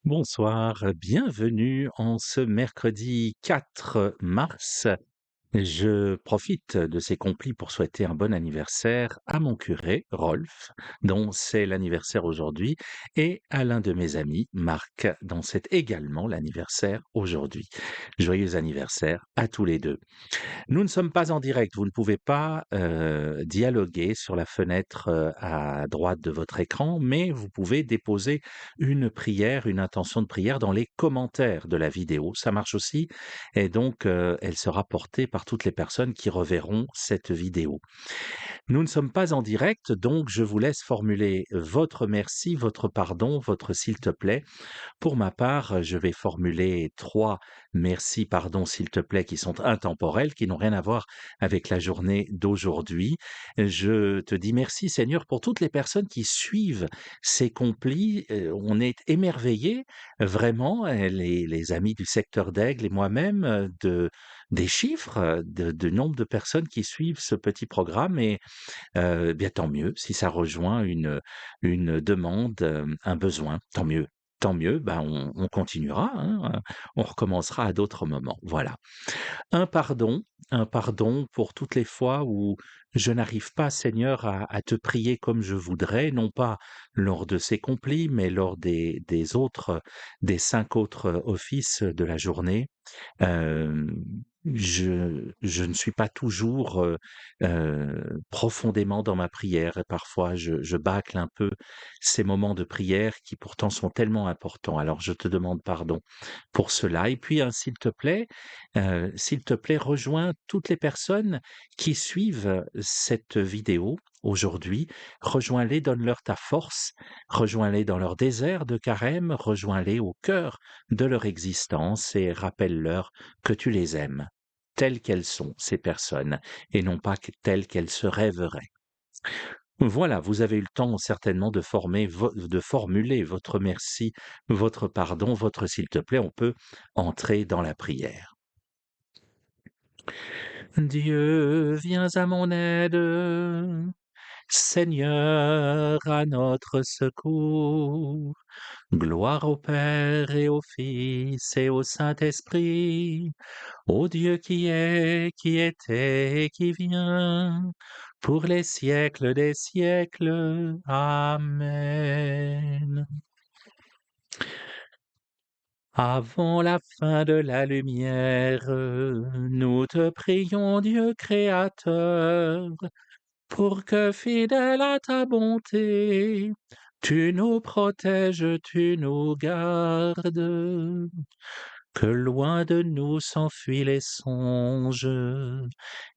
Bonsoir, bienvenue en ce mercredi 4 mars. Je profite de ces complis pour souhaiter un bon anniversaire à mon curé, Rolf, dont c'est l'anniversaire aujourd'hui, et à l'un de mes amis, Marc, dont c'est également l'anniversaire aujourd'hui. Joyeux anniversaire à tous les deux. Nous ne sommes pas en direct, vous ne pouvez pas, dialoguer sur la fenêtre, à droite de votre écran, mais vous pouvez déposer une prière, une intention de prière dans les commentaires de la vidéo. Ça marche aussi et donc elle sera portée par toutes les personnes qui reverront cette vidéo. Nous ne sommes pas en direct, donc je vous laisse formuler votre merci, votre pardon, votre s'il te plaît. Pour ma part, je vais formuler 3 merci, pardon, s'il te plaît, qui sont intemporels, qui n'ont rien à voir avec la journée d'aujourd'hui. Je te dis merci Seigneur pour toutes les personnes qui suivent ces complis. On est émerveillés vraiment, les amis du secteur d'Aigle et moi-même, des chiffres, de nombre de personnes qui suivent ce petit programme et bien tant mieux si ça rejoint une demande, un besoin, tant mieux. Tant mieux, ben on continuera, hein, on recommencera à d'autres moments, voilà. Un pardon, un pardon pour toutes les fois où je n'arrive pas, Seigneur, à te prier comme je voudrais, non pas lors de ces complis, mais lors des autres, des 5 autres offices de la journée. Hem, je ne suis pas toujours, profondément dans ma prière et parfois je bâcle un peu ces moments de prière qui pourtant sont tellement importants. Alors je te demande pardon pour cela et puis, s'il te plaît, rejoins toutes les personnes qui suivent cette vidéo aujourd'hui. Rejoins-les, donne-leur ta force, rejoins-les dans leur désert de carême, rejoins-les au cœur de leur existence et rappelle-leur que tu les aimes, telles qu'elles sont, ces personnes, et non pas telles qu'elles se rêveraient. Voilà, vous avez eu le temps certainement de formuler votre merci, votre pardon, votre s'il te plaît. On peut entrer dans la prière. Dieu, viens à mon aide. Seigneur, à notre secours. Gloire au Père et au Fils et au Saint-Esprit, au Dieu qui est, qui était et qui vient, pour les siècles des siècles. Amen. Avant la fin de la lumière, nous te prions, Dieu créateur, pour que fidèle à ta bonté, tu nous protèges, tu nous gardes, que loin de nous s'enfuient les songes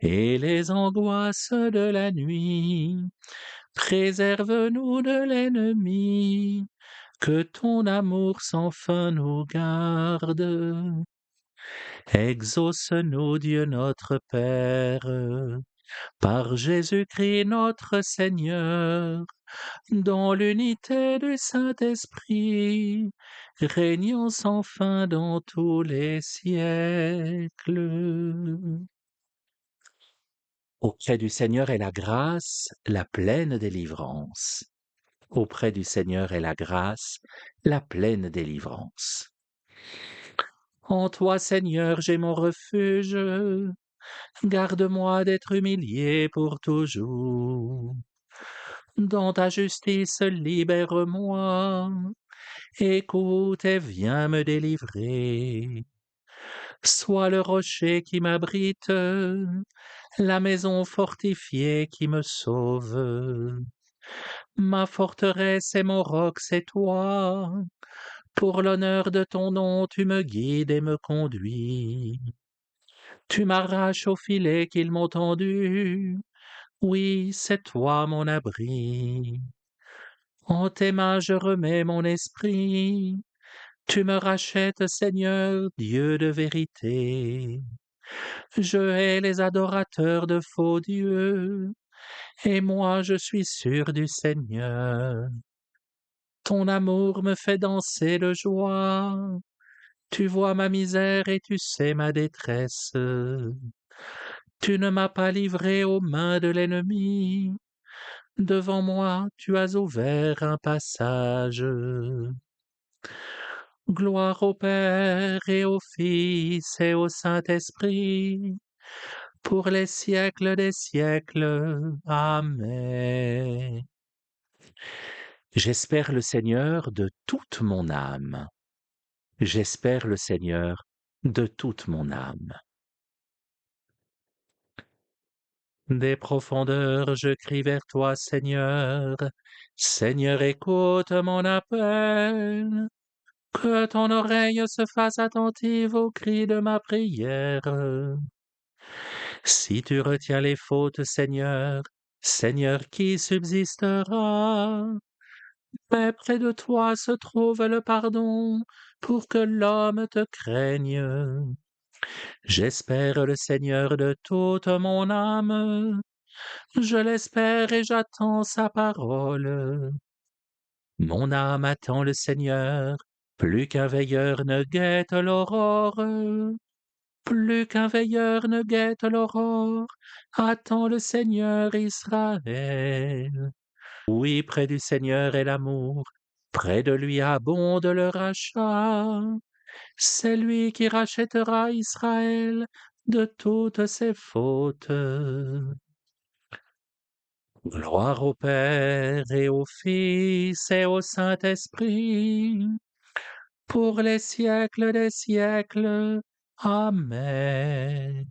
et les angoisses de la nuit. Préserve-nous de l'ennemi, que ton amour sans fin nous garde. Exauce-nous, Dieu notre Père, par Jésus-Christ notre Seigneur, dans l'unité du Saint-Esprit, régnant sans fin dans tous les siècles. Auprès du Seigneur est la grâce, la pleine délivrance. Auprès du Seigneur est la grâce, la pleine délivrance. En toi, Seigneur, j'ai mon refuge. Garde-moi d'être humilié pour toujours. Dans ta justice, libère-moi. Écoute et viens me délivrer. Sois le rocher qui m'abrite, la maison fortifiée qui me sauve. Ma forteresse et mon roc, c'est toi. Pour l'honneur de ton nom, tu me guides et me conduis. Tu m'arraches au filet qu'ils m'ont tendu. Oui, c'est toi mon abri. En tes mains je remets mon esprit. Tu me rachètes, Seigneur, Dieu de vérité. Je hais les adorateurs de faux dieux, et moi je suis sûr du Seigneur. Ton amour me fait danser de joie. Tu vois ma misère et tu sais ma détresse. Tu ne m'as pas livré aux mains de l'ennemi. Devant moi, tu as ouvert un passage. Gloire au Père et au Fils et au Saint-Esprit, pour les siècles des siècles. Amen. J'espère le Seigneur de toute mon âme. J'espère le Seigneur de toute mon âme. Des profondeurs, je crie vers toi, Seigneur. Seigneur, écoute mon appel. Que ton oreille se fasse attentive au cri de ma prière. Si tu retiens les fautes, Seigneur, Seigneur, qui subsistera? Mais près de toi se trouve le pardon, pour que l'homme te craigne. J'espère le Seigneur de toute mon âme. Je l'espère et j'attends sa parole. Mon âme attend le Seigneur, plus qu'un veilleur ne guette l'aurore. Plus qu'un veilleur ne guette l'aurore, attend le Seigneur Israël. Oui, près du Seigneur est l'amour, près de lui abonde le rachat. C'est lui qui rachètera Israël de toutes ses fautes. Gloire au Père et au Fils et au Saint-Esprit, pour les siècles des siècles. Amen.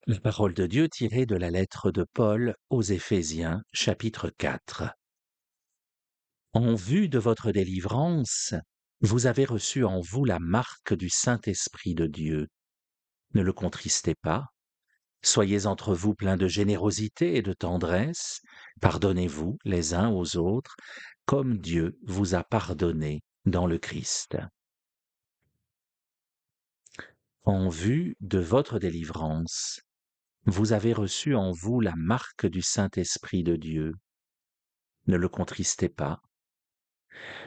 La parole de Dieu tirée de la lettre de Paul aux Éphésiens, chapitre 4. En vue de votre délivrance, vous avez reçu en vous la marque du Saint-Esprit de Dieu. Ne le contristez pas. Soyez entre vous pleins de générosité et de tendresse. Pardonnez-vous les uns aux autres, comme Dieu vous a pardonné dans le Christ. En vue de votre délivrance, vous avez reçu en vous la marque du Saint-Esprit de Dieu. Ne le contristez pas.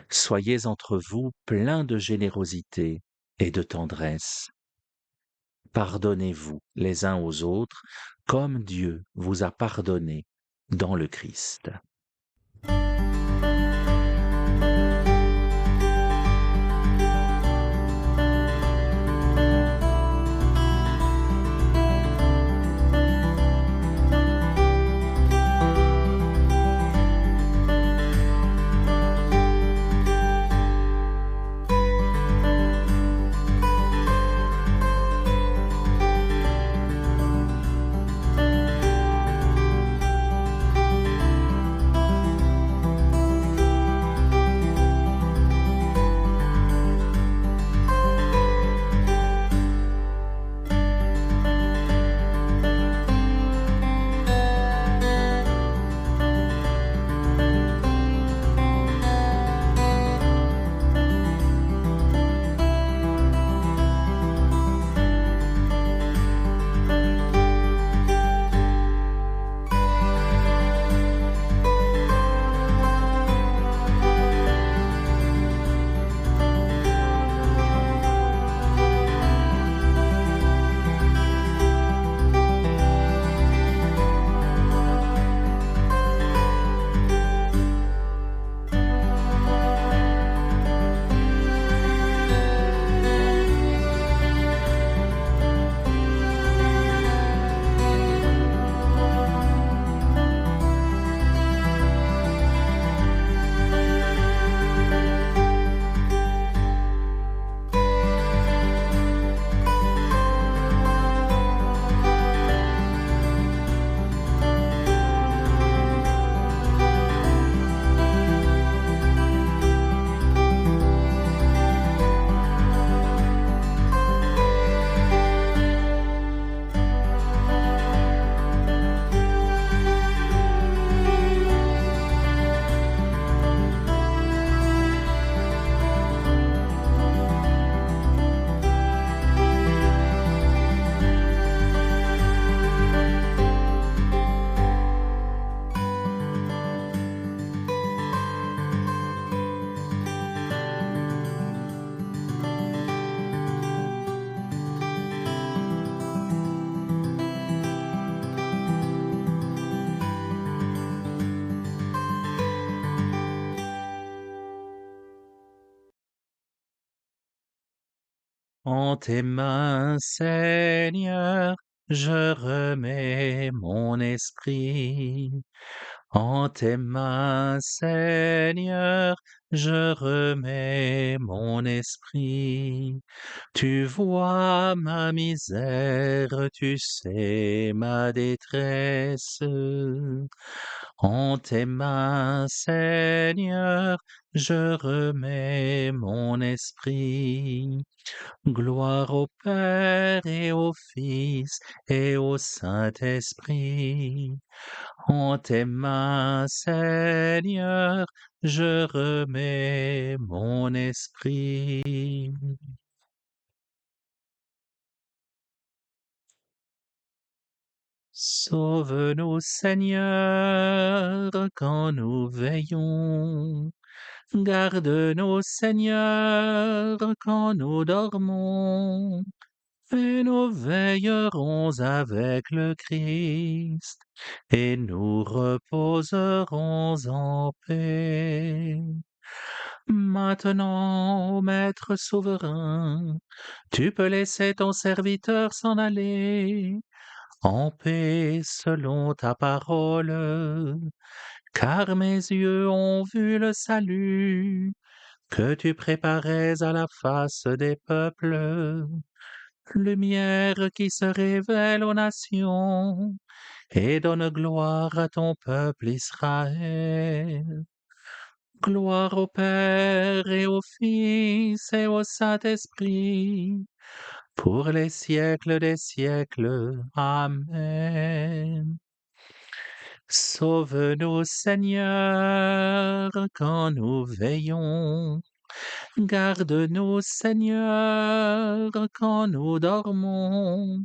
Soyez entre vous pleins de générosité et de tendresse. Pardonnez-vous les uns aux autres, comme Dieu vous a pardonné dans le Christ. En tes mains, Seigneur, je remets mon esprit. En tes mains, Seigneur, je remets mon esprit. Tu vois ma misère, tu sais ma détresse. En tes mains, Seigneur, je remets mon esprit. Gloire au Père et au Fils et au Saint-Esprit. En tes mains, Seigneur, je remets mon esprit. Sauve-nous, Seigneur, quand nous veillons. Garde-nous, Seigneur, quand nous dormons. Et nous veillerons avec le Christ, et nous reposerons en paix. Maintenant, Maître souverain, tu peux laisser ton serviteur s'en aller en paix selon ta parole, car mes yeux ont vu le salut que tu préparais à la face des peuples, lumière qui se révèle aux nations et donne gloire à ton peuple Israël. Gloire au Père et au Fils et au Saint-Esprit, pour les siècles des siècles. Amen. Sauve-nous, Seigneur, quand nous veillons. Garde-nous, Seigneur, quand nous dormons.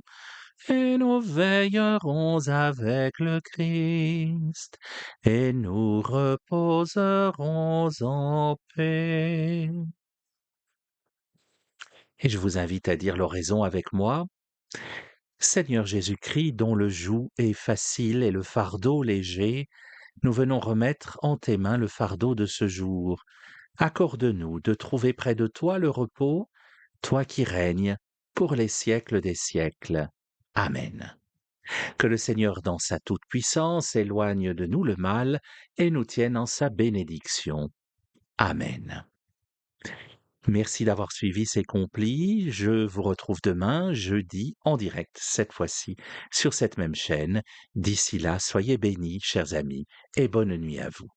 Et nous veillerons avec le Christ, et nous reposerons en paix. Et je vous invite à dire l'oraison avec moi. Seigneur Jésus-Christ, dont le joug est facile et le fardeau léger, nous venons remettre en tes mains le fardeau de ce jour. Accorde-nous de trouver près de toi le repos, toi qui règnes pour les siècles des siècles. Amen. Que le Seigneur, dans sa toute-puissance, éloigne de nous le mal et nous tienne en sa bénédiction. Amen. Merci d'avoir suivi ces complis. Je vous retrouve demain, jeudi, en direct, cette fois-ci, sur cette même chaîne. D'ici là, soyez bénis, chers amis, et bonne nuit à vous.